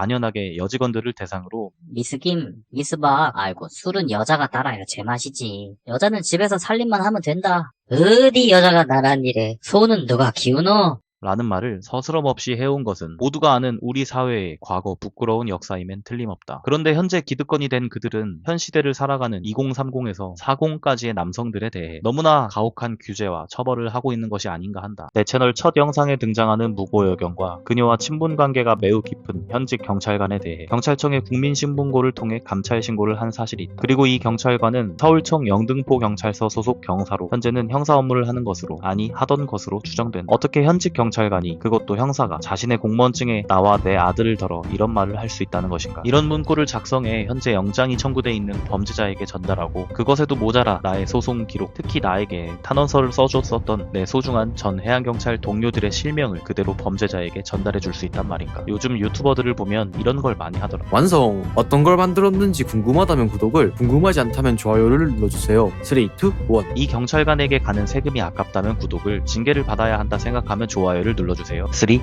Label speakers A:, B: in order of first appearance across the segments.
A: 만연하게 여직원들을 대상으로
B: 미스 김, 미스 박, 아이고, 술은 여자가 따라야 제맛이지. 여자는 집에서 살림만 하면 된다. 어디 여자가 나란 일에 손은 누가 키우노?
A: 라는 말을 서스럼없이 해온 것은 모두가 아는 우리 사회의 과거 부끄러운 역사임엔 틀림없다. 그런데 현재 기득권이 된 그들은 현 시대를 살아가는 2030에서 40까지의 남성들에 대해 너무나 가혹한 규제와 처벌을 하고 있는 것이 아닌가 한다. 내 채널 첫 영상에 등장하는 무고 여경과 그녀와 친분 관계가 매우 깊은 현직 경찰관에 대해 경찰청의 국민신문고를 통해 감찰 신고를 한 사실이 있다. 그리고 이 경찰관은 서울청 영등포 경찰서 소속 경사로 현재는 형사 업무를 하는 것으로, 아니 하던 것으로 추정된다. 어떻게 현직 경찰관이, 그것도 형사가 자신의 공무원증에 나와 내 아들을 덜어 이런 말을 할 수 있다는 것인가? 이런 문구를 작성해 현재 영장이 청구돼 있는 범죄자에게 전달하고 그것에도 모자라 나의 소송 기록, 특히 나에게 탄원서를 써줬었던 내 소중한 전 해양경찰 동료들의 실명을 그대로 범죄자에게 전달해 줄 수 있단 말인가? 요즘 유튜버들을 보면 이런 걸 많이 하더라.
C: 완성! 어떤 걸 만들었는지 궁금하다면 구독을, 궁금하지 않다면 좋아요를 눌러주세요. 3, 2, 1.
A: 이 경찰관에게 가는 세금이 아깝다면 구독을, 징계를 받아야 한다 생각하면 좋아요를 눌러주세요. 3, 2, 1.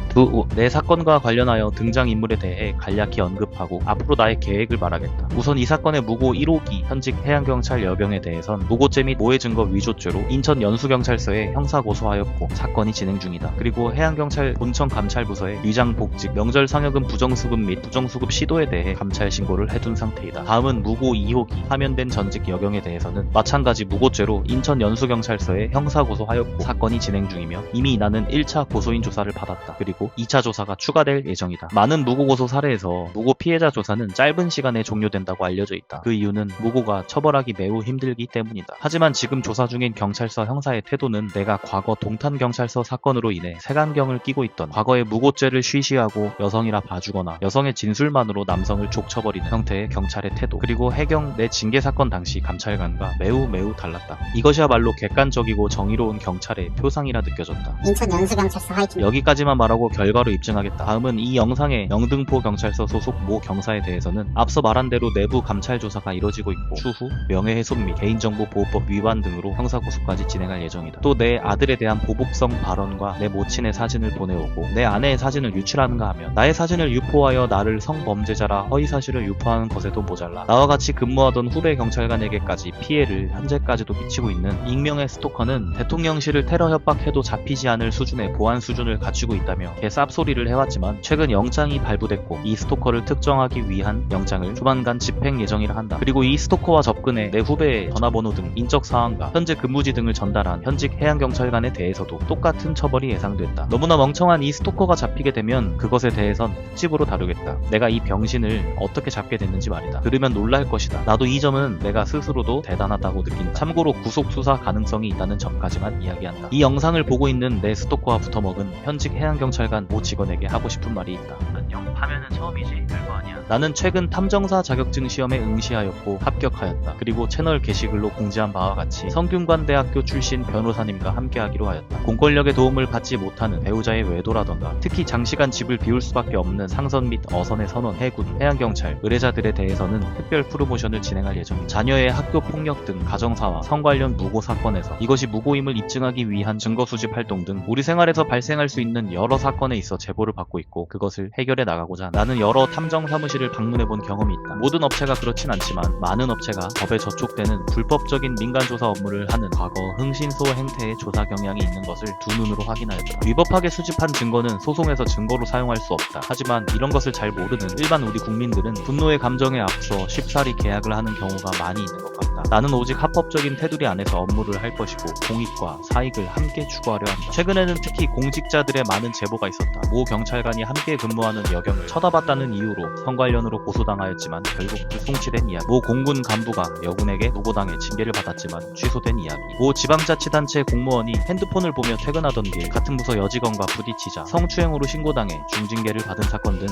A: 내 사건과 관련하여 등장인물에 대해 간략히 언급하고 앞으로 나의 계획을 말하겠다. 우선 이 사건의 무고 1호기 현직 해양경찰 여경에 대해선 무고죄 및 모해 증거 위조죄로 인천 연수경찰서에 형사고소하였고 사건이 진행 중이다. 그리고 해양경찰 본청 감찰부서에 위장 복직, 명절 상여금 부정수급 및 부정수급 시도에 대해 감찰 신고를 해둔 상태이다. 다음은 무고 2호기 파면된 전직 여경에 대해서는 마찬가지 무고죄로 인천 연수경찰서에 형사고소하였고 사건이 진행 중이며 이미 나는 1차 고소인 조사를 받았다. 그리고 2차 조사가 추가될 예정이다. 많은 무고고소 사례에서 무고 피해자 조사는 짧은 시간에 종료된다고 알려져 있다. 그 이유는 무고가 처벌하기 매우 힘들기 때문이다. 하지만 지금 조사 중인 경찰서 형사의 태도는 내가 과거 동탄경찰서 사건으로 인해 색안경을 끼고 있던 과거의 무고죄를 쉬쉬하고 여성이라 봐주거나 여성의 진술만으로 남성을 족쳐버리는 형태의 경찰의 태도, 그리고 해경 내 징계 사건 당시 감찰관과 매우 달랐다. 이것이야말로 객관적이고 정의로운 경찰의 표상이라 느껴졌다.
D: 인천 연수경찰서 화이팅.
A: 여기까지만 말하고 결과로 입증하겠다. 다음은 이 영상의 영등포 경찰서 소속 모 경사에 대해서는 앞서 말한 대로 내부 감찰 조사가 이뤄지고 있고 추후 명예훼손 및 개인정보보호법 위반 등으로 형사고소까지 진행할 예정이다. 또 내 아들에 대한 보복성 발언과 내 모친의 사진을 보내오고 내 아내의 사진을 유출하는가 하면 나의 사진을 유포하여 나를 성범죄자라 허위사실을 유포하는 것에도 모자라 나와 같이 근무하던 후배 경찰관에게까지 피해를 현재까지도 미치고 있는 익명의 스토커는 대통령실을 테러 협박해도 잡히지 않을 수준의 보안 수준을 갖추고 있다며 개쌉소리를 해왔지만 최근 영장이 발부됐고 이 스토커를 특정하기 위한 영장을 조만간 집행 예정이라 한다. 그리고 이 스토커와 접근해 내 후배의 전화번호 등 인적 사항과 현재 근무지 등을 전달한 현직 해양경찰관에 대해서도 똑같은 처벌이 예상됐다. 너무나 멍청한 이 스토커가 잡히게 되면 그것에 대해선 특집으로 다루겠다. 내가 이 병신을 어떻게 잡게 됐는지 말이다. 들으면 놀랄 것이다. 나도 이 점은 내가 스스로도 대단하다고 느낀다. 참고로 구속수사 가능성이 있다는 점까지만 이야기한다. 이 영상을 보고 있는 내 스토커와 붙어먹은 현직 해양경찰관 모 직원에게 하고 싶은 말이 있다. 안녕, 파면은 처음이지? 별거 아니야. 나는 최근 탐정사 자격증 시험에 응시하였고 합격하였다. 그리고 채널 게시글로 공지한 바와 같이 성균관대학교 출신 변호사님과 함께하기로 하였다. 공권력의 도움을 받지 못하는 배우자의 외도라던가 특히 장시간 집을 비울 수밖에 없는 상선 및 어선의 선원, 해군, 해양경찰, 의뢰자들에 대해서는 특별 프로모션을 진행할 예정이다. 자녀의 학교 폭력 등 가정사와 성 관련 무고 사건에서 이것이 무고임을 입증하기 위한 증거 수집 활동 등 우리 생활에서 발생할 수 있는 여러 사건에 있어 제보를 받고 있고 그것을 해결해 나가고자 나는 여러 탐정 사무실을 방문해본 경험이 있다. 모든 업체가 그렇진 않지만 많은 업체가 법에 저촉되는 불법적인 민간조사 업무를 하는 과거 흥신소 행태의 조사 경향이 있는 것을 두 눈으로 확인하였다. 위법하게 수집한 증거는 소송에서 증거로 사용할 수 없다. 하지만 이런 것을 잘 모르는 일반 우리 국민들은 분노의 감정에 앞서 쉽사리 계약을 하는 경우가 많이 있는 것 같다. 나는 오직 합법적인 테두리 안에서 업무를 할 것이고 공익과 사익을 함께 추구하려 한다. 최근에는 특히 공직자들의 많은 제보가 있었다. 모 경찰관이 함께 근무하는 여경을 쳐다봤다는 이유로 성관련으로 고소당하였지만 결국 불송치된 이야기. 모 공군 간부가 여군에게 노고당해 징계를 받았지만 취소된 이야기. 모 지방자치단체 공무원이 핸드폰을 보며 퇴근하던 길 같은 부서 여직원과 부딪히자 성추행으로 신고당해 중징계를 받은 사건 등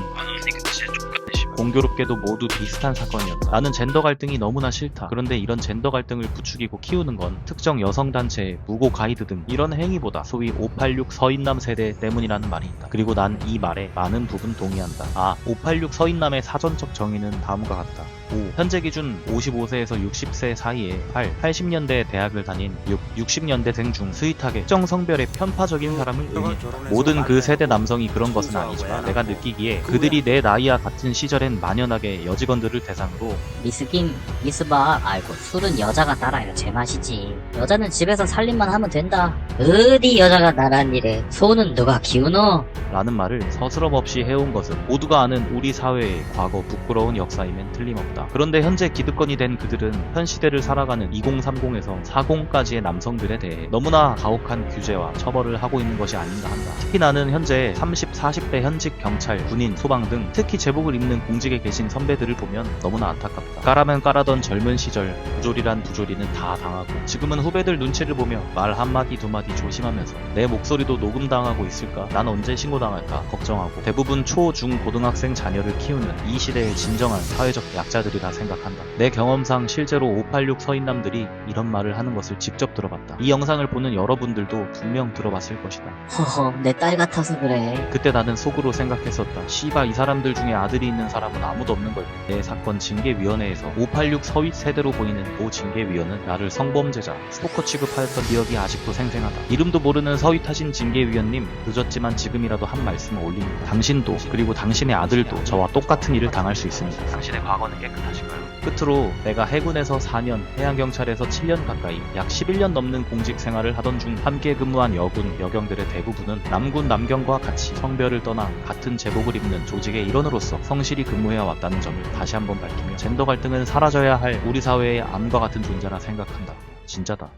A: 공교롭게도 모두 비슷한 사건이었다. 나는 젠더 갈등이 너무나 싫다. 그런데 이런 젠더 갈등을 부추기고 키우는 건 특정 여성단체의 무고 가이드 등 이런 행위보다 소위 586 서인남 세대 때문이라는 말이 있다. 그리고 난 이 말에 많은 부분 동의한다. 586 서인남의 사전적 정의는 다음과 같다. 5. 현재 기준 55세에서 60세 사이에 8. 80년대 대학을 다닌 6. 60년대생 중 스윗하게 특정 성별의 편파적인 사람을 의미한다. 모든 그 세대 남성이 그런 것은 아니지만 내가 느끼기에 그들이 내 나이와 같은 시절엔 만연하게 여직원들을 대상으로
B: 미스 김, 미스 박, 아이고 술은 여자가 따라야 제맛이지. 여자는 집에서 살림만 하면 된다. 어디 여자가 나란 일에 손은 누가 키우노?
A: 라는 말을 서스럼 없이 해온 것은 모두가 아는 우리 사회의 과거 부끄러운 역사임엔 틀림없다. 그런데 현재 기득권이 된 그들은 현 시대를 살아가는 2030에서 40까지의 남성들에 대해 너무나 가혹한 규제와 처벌을 하고 있는 것이 아닌가 한다. 특히 나는 현재 30, 40대 현직 경찰, 군인, 소방 등 특히 제복을 입는 공직에 계신 선배들을 보면 너무나 안타깝다. 까라면 까라던 젊은 시절 부조리란 부조리는 다 당하고 지금은 후배들 눈치를 보며 말 한마디 두마디 조심하면서 내 목소리도 녹음당하고 있을까? 난 언제 신고당할까? 걱정하고 대부분 초, 중, 고등학생 자녀를 키우는 이 시대의 진정한 사회적 약자들이라 생각한다. 내 경험상 실제로 586 서인남들이 이런 말을 하는 것을 직접 들어봤다. 이 영상을 보는 여러분들도 분명 들어봤을 것이다.
B: 허허, 내 딸 같아서 그래.
A: 그때 나는 속으로 생각했었다. 씨바 이 사람들 중에 아들이 있는 사람은 아무도 없는 걸. 내 사건 징계위원회에서 586 서윗 세대로 보이는 고 징계위원은 나를 성범죄자, 스토커 취급하였던 기억이 아직도 생생하다. 이름도 모르는 서윗하신 징계위원님, 늦었지만 지금이라도 한 말씀을 올립니다. 당신도 그리고 당신의 아들도 저와 똑같은 일을 당할 수 있습니다. 당신의 과거는 깨끗하신가요? 끝으로 내가 해군에서 4년, 해양경찰에서 7년 가까이 약 11년 넘는 공직 생활을 하던 중 함께 근무한 여군, 여경들의 대부분은 남군, 남경과 같이 성별을 떠나 같은 제복을 입는 조직의 일원으로서 성실히 근무해 왔다는 점을 다시 한번 밝히며 젠더 갈등은 사라져야 할 우리 사회의 암과 같은 존재라 생각한다. 진짜다.